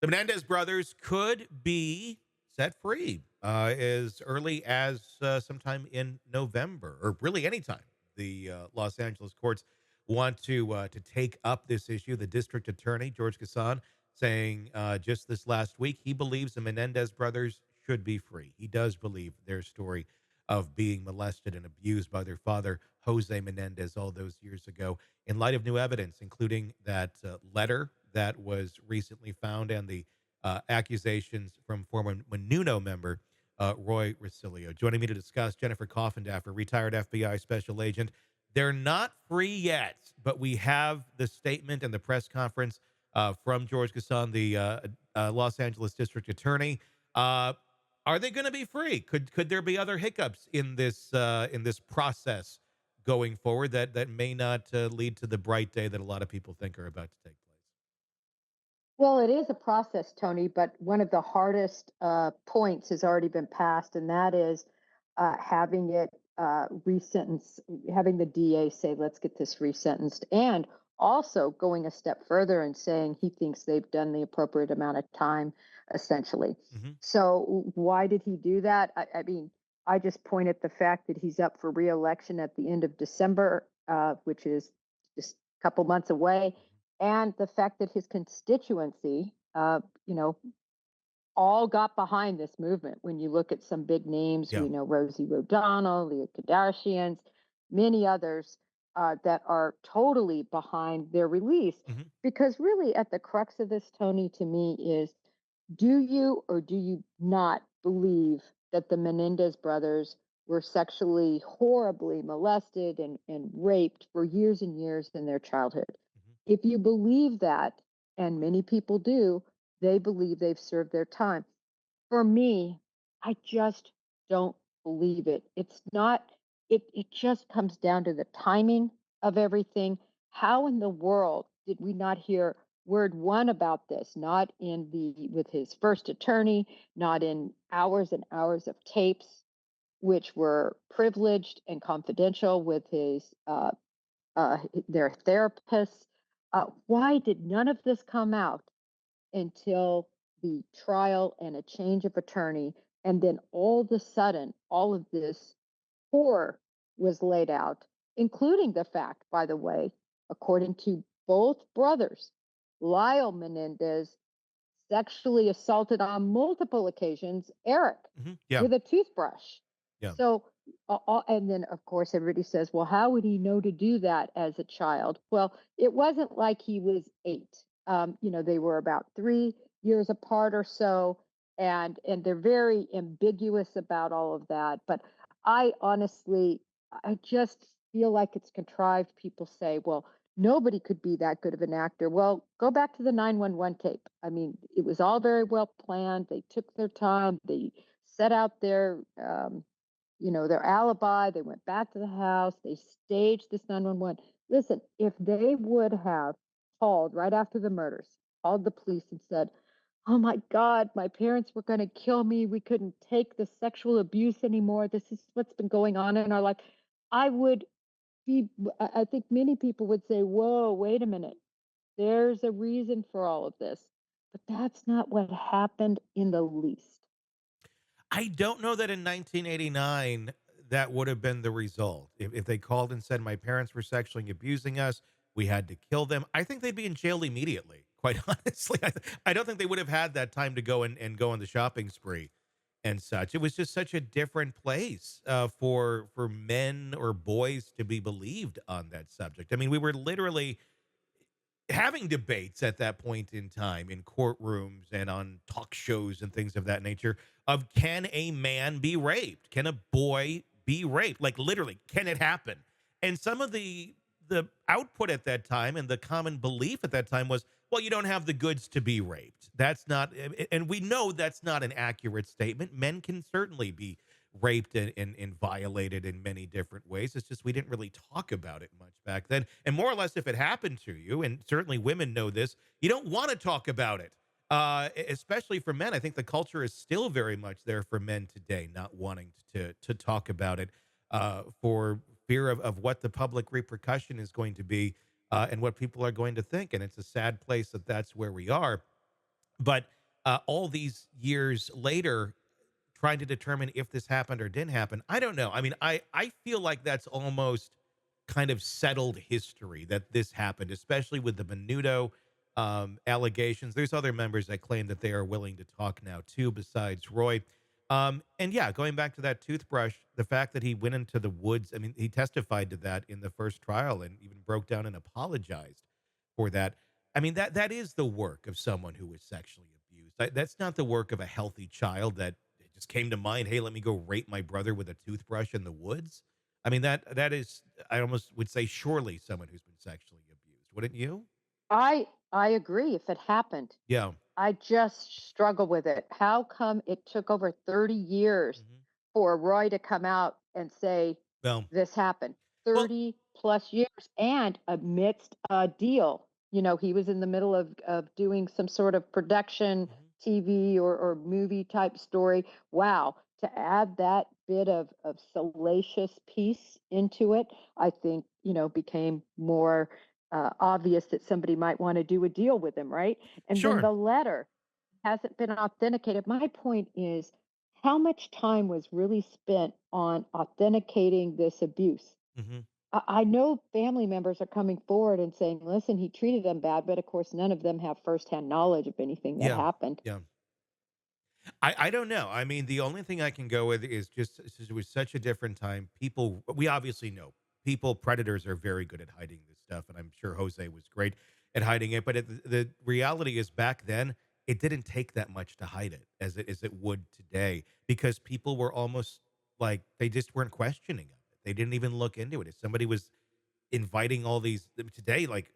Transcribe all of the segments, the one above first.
The Menendez brothers could be set free as early as sometime in November, or really anytime. The Los Angeles courts want to take up this issue. The district attorney, George Gascon, saying just this last week he believes the Menendez brothers should be free. He does believe their story of being molested and abused by their father, Jose Menendez, all those years ago, in light of new evidence, including that letter that was recently found and the accusations from former Menudo member Roy Resilio. Joining me to discuss, Jennifer Coffindaffer, retired FBI special agent. They're not free yet, but we have the statement and the press conference from George Gascon, the Los Angeles district attorney. Uh, are they going to be free? Could there be other hiccups in this process going forward that may not lead to the bright day that a lot of people think are about to take place? Well, it is a process, Tony, but one of the hardest points has already been passed, and that is having it resentenced, having the DA say, let's get this resentenced, and also going a step further and saying he thinks they've done the appropriate amount of time, essentially. Hmm. So, why did he do that? I mean, I just point at the fact that he's up for reelection at the end of December, which is just a couple months away, and the fact that his constituency, all got behind this movement. When you look at some big names, Yeah. we know Rosie O'Donnell, the Kardashians, many others that are totally behind their release. Hmm. Because really, at the crux of this, Tony, to me, is do you or do you not believe that the Menendez brothers were sexually horribly molested and raped for years and years in their childhood? Hmm. If you believe that, and many people do, they believe they've served their time. For me, I just don't believe it. It's not, it just comes down to the timing of everything. How in the world did we not hear word one about this? Not in the with his first attorney, not in hours and hours of tapes, which were privileged and confidential with his their therapists. Why did none of this come out until the trial and a change of attorney? And then all of a sudden, all of this horror was laid out, including the fact, by the way, according to both brothers, Lyle Menendez sexually assaulted on multiple occasions Eric Hmm. Yeah. with a toothbrush. Yeah. So, and then of course, everybody says, well, how would he know to do that as a child? Well, it wasn't like he was 8. They were about 3 years apart or so, and they're very ambiguous about all of that. But I honestly, I just feel like it's contrived. People say, well, nobody could be that good of an actor. Well, go back to the 911 tape. I mean, it was all very well planned. They took their time. They set out their alibi. They went back to the house. They staged this 911. Listen, if they would have called right after the murders, called the police and said, oh my God, my parents were going to kill me. We couldn't take the sexual abuse anymore. This is what's been going on in our life. I would I think many people would say, whoa, wait a minute. There's a reason for all of this. But that's not what happened in the least. I don't know that in 1989 that would have been the result. If they called and said my parents were sexually abusing us, we had to kill them, I think they'd be in jail immediately. Quite honestly, I don't think they would have had that time to go and go on the shopping spree and such. It was just such a different place for men or boys to be believed on that subject. I mean, we were literally having debates at that point in time in courtrooms and on talk shows and things of that nature of, can a man be raped? Can a boy be raped? Like, literally, can it happen? And some of the output at that time and the common belief at that time was, well, you don't have the goods to be raped. That's not, and we know that's not an accurate statement. Men can certainly be raped and violated in many different ways. It's just we didn't really talk about it much back then. And more or less, if it happened to you, and certainly women know this, you don't want to talk about it. Especially for men, I think the culture is still very much there for men today, not wanting to talk about it for fear of what the public repercussion is going to be and what people are going to think. And it's a sad place that that's where we are. But all these years later, trying to determine if this happened or didn't happen. I don't know. I mean, I feel like that's almost kind of settled history that this happened, especially with the Menudo allegations. There's other members that claim that they are willing to talk now too, besides Roy. And yeah, going back to that toothbrush, the fact that he went into the woods. I mean, he testified to that in the first trial and even broke down and apologized for that. I mean, that is the work of someone who was sexually abused. That's not the work of a healthy child that it just came to mind, "Hey, let me go rape my brother with a toothbrush in the woods." I mean, that is, I almost would say, surely someone who's been sexually abused, wouldn't you? I agree if it happened. Yeah. I just struggle with it. How come it took over 30 years Mhm. for Roy to come out and say Well, this happened? well, 30 plus years and amidst a deal. He was in the middle of doing some sort of production, mhm. TV or movie type story. Wow. To add that bit of salacious piece into it, I think, became more obvious that somebody might want to do a deal with him, right? And then Sure. the letter hasn't been authenticated. My point is, how much time was really spent on authenticating this abuse? Mhm. I know family members are coming forward and saying, listen, he treated them bad, but of course, none of them have firsthand knowledge of anything that Yeah. happened. Yeah. I don't know. I mean, the only thing I can go with is just it was such a different time. People, we obviously know people, predators are very good at hiding this stuff, and I'm sure Jose was great at hiding it. But the reality is, back then, it didn't take that much to hide it as it would today, because people were almost like they just weren't questioning of it. They didn't even look into it. If somebody was inviting all these today, like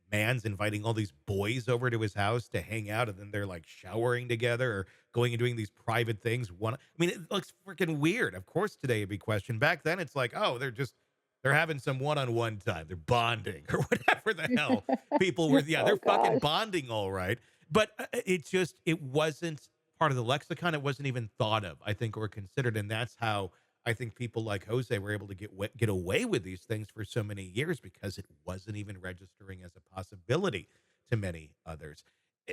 man's inviting all these boys over to his house to hang out, and then they're like showering together or going and doing these private things. I mean, it looks freaking weird. Of course, today it'd be questioned. Back then, it's like, oh, they're having some one-on-one time. They're bonding or whatever the hell people were. Yeah, Oh, they're fucking gosh. bonding, all right. But it wasn't part of the lexicon. It wasn't even thought of, I think, or considered, and that's how I think people like Jose were able to get away with these things for so many years, because it wasn't even registering as a possibility to many others.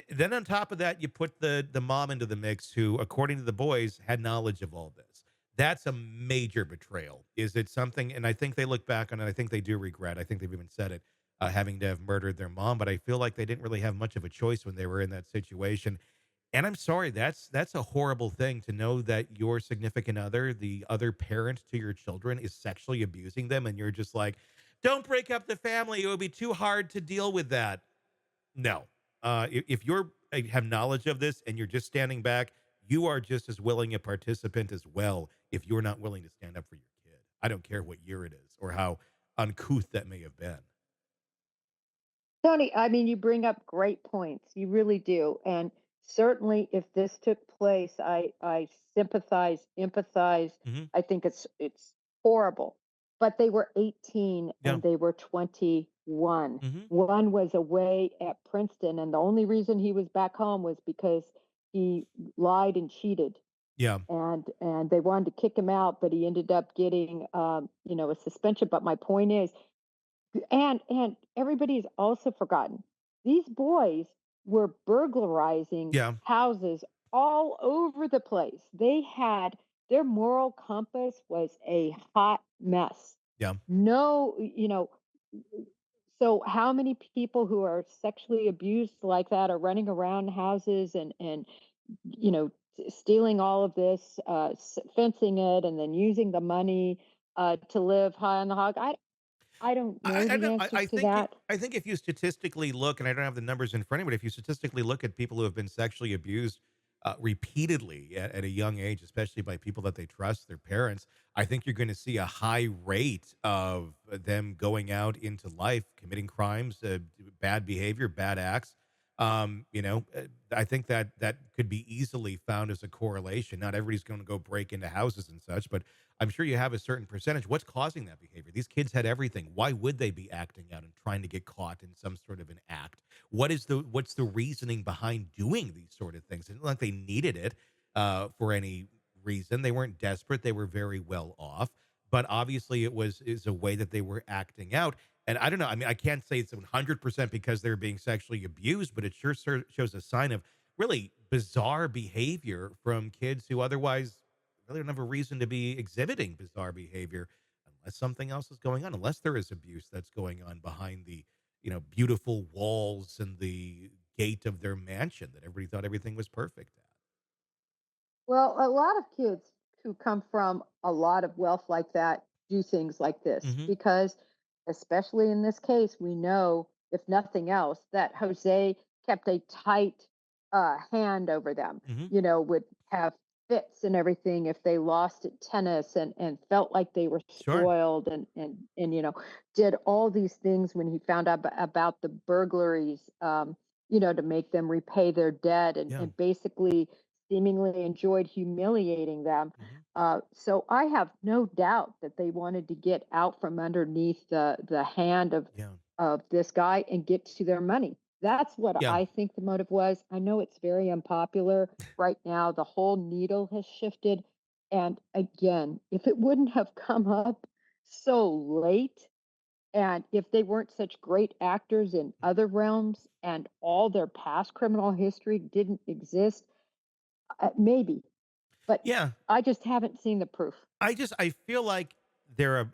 Then on top of that, you put the mom into the mix, who, according to the boys, had knowledge of all this. That's a major betrayal. Is it something? And I think they look back on it. I think they do regret. I think they've even said it, having to have murdered their mom. But I feel like they didn't really have much of a choice when they were in that situation. And I'm sorry, that's a horrible thing to know that your significant other, the other parent to your children, is sexually abusing them, and you're just like, "Don't break up the family. It would be too hard to deal with that." No. If you're have knowledge of this and you're just standing back, you are just as willing a participant as well if you're not willing to stand up for your kid. I don't care what year it is or how uncouth that may have been. Tony, I mean, you bring up great points. You really do. And certainly if this took place, I sympathize, empathize. Mhm. I think it's horrible. But they were 18 Yeah. and they were 21. Mhm. One was away at Princeton, and the only reason he was back home was because he lied and cheated. Yeah. And they wanted to kick him out, but he ended up getting a suspension. But my point is, and everybody's also forgotten. These boys were burglarizing Yeah. houses all over the place. They had their moral compass was a hot mess. Yeah. No, so how many people who are sexually abused like that are running around houses and stealing all of this, fencing it, and then using the money to live high on the hog? I don't know I the don't answer I to think that. I think if you statistically look, and I don't have the numbers in front of me, but if you statistically look at people who have been sexually abused repeatedly at a young age, especially by people that they trust, their parents, I think you're going to see a high rate of them going out into life, committing crimes, bad behavior, bad acts. I think that could be easily found as a correlation. Not everybody's going to go break into houses and such, but I'm sure you have a certain percentage. What's causing that behavior? These kids had everything. Why would they be acting out and trying to get caught in some sort of an act? What's the reasoning behind doing these sort of things? It's not like they needed it for any reason. They weren't desperate. They were very well off. But obviously, it was is a way that they were acting out. And I don't know. I mean, I can't say it's 100% because they're being sexually abused, but it sure shows a sign of really bizarre behavior from kids who otherwise really don't have a reason to be exhibiting bizarre behavior unless something else is going on, unless there is abuse that's going on behind the, beautiful walls and the gate of their mansion that everybody thought everything was perfect at. Well, a lot of kids who come from a lot of wealth like that do things like this Mhm. because, especially in this case, we know, if nothing else, that Jose kept a tight hand over them, Mhm. would have fits and everything if they lost at tennis and felt like they were Sure. spoiled and did all these things when he found out about the burglaries, to make them repay their debt Yeah. and basically seemingly enjoyed humiliating them. Mhm. So I have no doubt that they wanted to get out from underneath the hand Yeah. of this guy and get to their money. That's what Yeah. I think the motive was. I know it's very unpopular right now. The whole needle has shifted. And again, if it wouldn't have come up so late, and if they weren't such great actors in Mhm. other realms and all their past criminal history didn't exist, maybe, but Yeah. I just haven't seen the proof. I feel like they're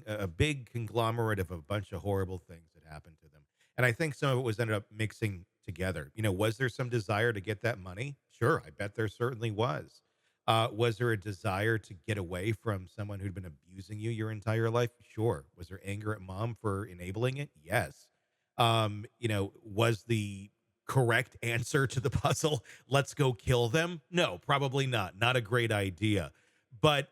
a big conglomerate of a bunch of horrible things that happened to them, and I think some of it was ended up mixing together. Was there some desire to get that money? Sure, I bet there certainly was. Was there a desire to get away from someone who'd been abusing you your entire life? Sure. Was there anger at mom for enabling it? Yes. Was the correct answer to the puzzle, let's go kill them? No, probably not. Not a great idea. But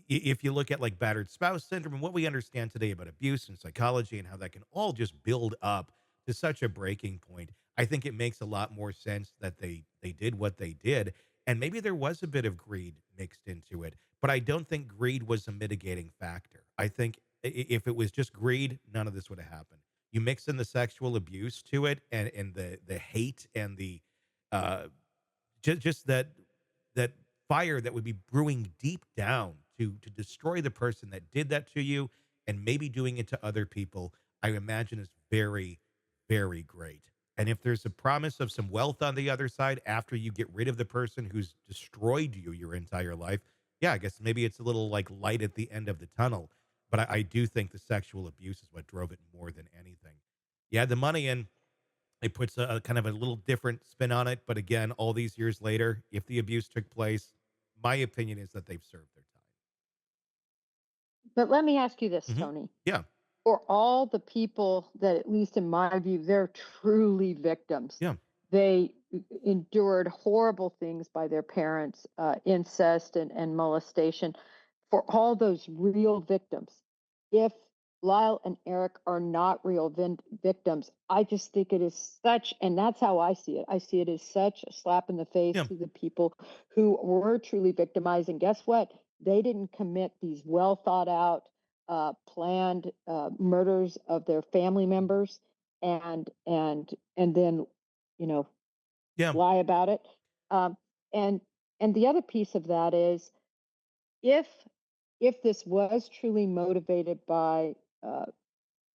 if you look at like battered spouse syndrome and what we understand today about abuse and psychology and how that can all just build up to such a breaking point, I think it makes a lot more sense that they did what they did. And maybe there was a bit of greed mixed into it, but I don't think greed was a mitigating factor. I think if it was just greed, none of this would have happened. You mix in the sexual abuse to it and the hate and the uh just that fire that would be brewing deep down to destroy the person that did that to you and maybe doing it to other people, I imagine is very, very great. And if there's a promise of some wealth on the other side after you get rid of the person who's destroyed you your entire life, yeah, I guess maybe it's a little like light at the end of the tunnel. But I do think the sexual abuse is what drove it more than anything. You had the money in, it puts a kind of a little different spin on it, but again, all these years later, if the abuse took place, my opinion is that they've served their But let me ask you this, time. Tony. Yeah, For all the people that, at least in my view, they're truly victims. yeah, They endured horrible things by their parents, incest and molestation. For all those real victims, if Lyle and Eric are not real victims, I just think it is such, and that's how I see it. I see it as such a slap in the face yeah, to the people who were truly victimized. And guess what? They didn't commit these well thought out, planned murders of their family members and then you know yeah. lie about it. Um, and and the other piece of that is, if this was truly motivated by uh,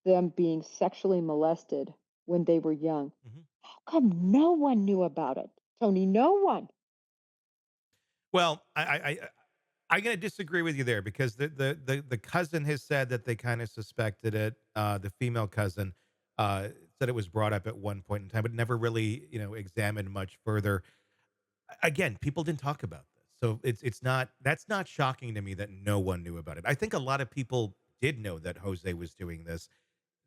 them being sexually molested when they were young, Mhm. how come no one knew about it, Tony? No one. Well, I'm going to disagree with you there because the cousin has said that they kind of suspected it. The female cousin said it was brought up at one point in time, but never really examined much further. Again, people didn't talk about this. So it's not that's not shocking to me that no one knew about it. I think a lot of people did know that Jose was doing this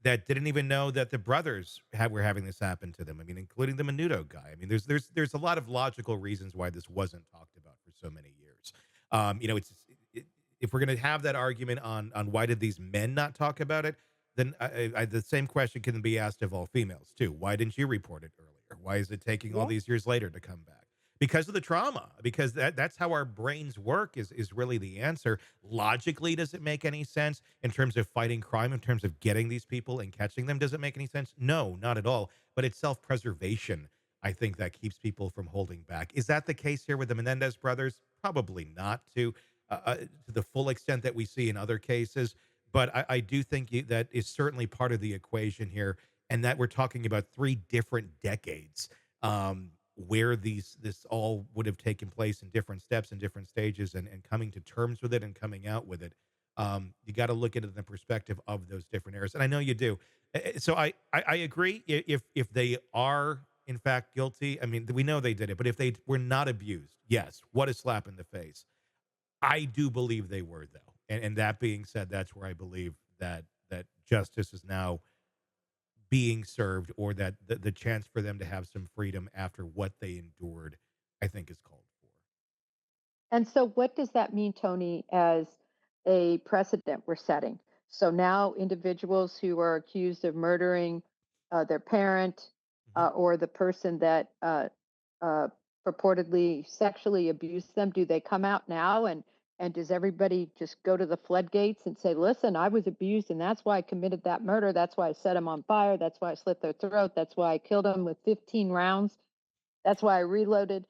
that didn't even know that the brothers were having this happen to them. I mean, including the Menudo guy. I mean, there's a lot of logical reasons why this wasn't talked about for so many years. It's if we're going to have that argument on why did these men not talk about it, then the same question can be asked of all females too. Why didn't you report it earlier? Why is it taking all Yeah. these years later to come back? Because of the trauma, because that's how our brains work is really the answer. Logically, does it make any sense in terms of fighting crime, in terms of getting these people and catching them? Does it make any sense? No, not at all. But it's self-preservation, I think, that keeps people from holding back. Is that the case here with the Menendez brothers? Probably not to the full extent that we see in other cases. But I do think that is certainly part of the equation here, and that we're talking about three different decades. where this all would have taken place in different steps and different stages, and coming to terms with it and coming out with it. You got to look at it in the perspective of those different eras, and I know you do. So I agree. If they are in fact guilty, I mean, we know they did it, but if they were not abused, yes, what a slap in the face. I do believe they were, though. And that being said, that's where I believe that justice is now being served, or that the chance for them to have some freedom after what they endured, I think, is called for. And so, what does that mean, Tony, as a precedent we're setting? So now individuals who are accused of murdering their parent Mhm. or the person that uh, purportedly sexually abused them, do they come out now and does everybody just go to the floodgates and say, listen, I was abused and that's why I committed that murder. That's why I set them on fire. That's why I slit their throat. That's why I killed them with 15 rounds. That's why I reloaded.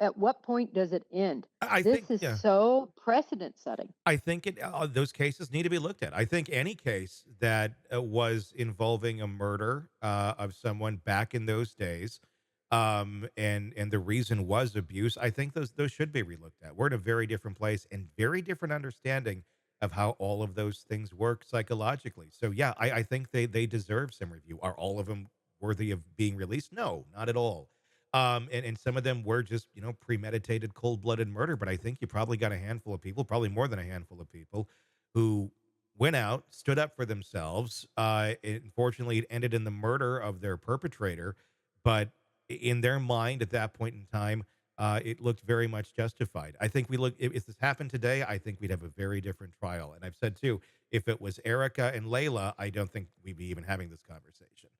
At what point does it end? I think, This is yeah. so precedent setting. I think those cases need to be looked at. I think any case that was involving a murder of someone back in those days, and the reason was abuse, I think those should be relooked at. We're in a very different place and very different understanding of how all of those things work psychologically. So yeah, I think they deserve some review. Are all of them worthy of being released? No, not at all. And some of them were just, premeditated, cold blooded murder. But I think you probably got a handful of people, probably more than a handful of people, who went out, stood up for themselves. Unfortunately, it ended in the murder of their perpetrator. But in their mind at that point in time, it looked very much justified. I think if this happened today, I think we'd have a very different trial. And I've said too, if it was Erica and Layla, I don't think we'd be even having this conversation.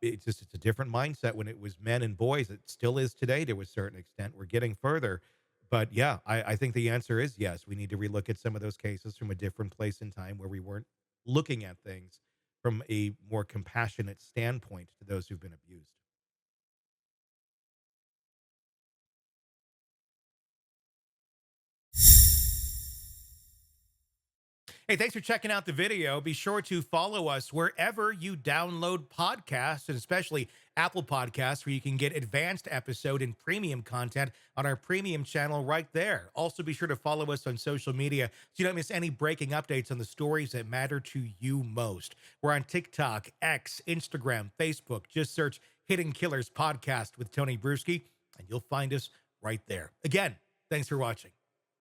It's a different mindset when it was men and boys. It still is today to a certain extent. We're getting further, but yeah, I think the answer is yes. We need to relook at some of those cases from a different place in time, where we weren't looking at things from a more compassionate standpoint to those who've been abused. Hey, thanks for checking out the video. Be sure to follow us wherever you download podcasts, and especially Apple Podcasts, where you can get advanced episode and premium content on our premium channel right there. Also, be sure to follow us on social media so you don't miss any breaking updates on the stories that matter to you most. We're on TikTok, X, Instagram, Facebook. Just search Hidden Killers Podcast with Tony Brueski, and you'll find us right there. Again, thanks for watching.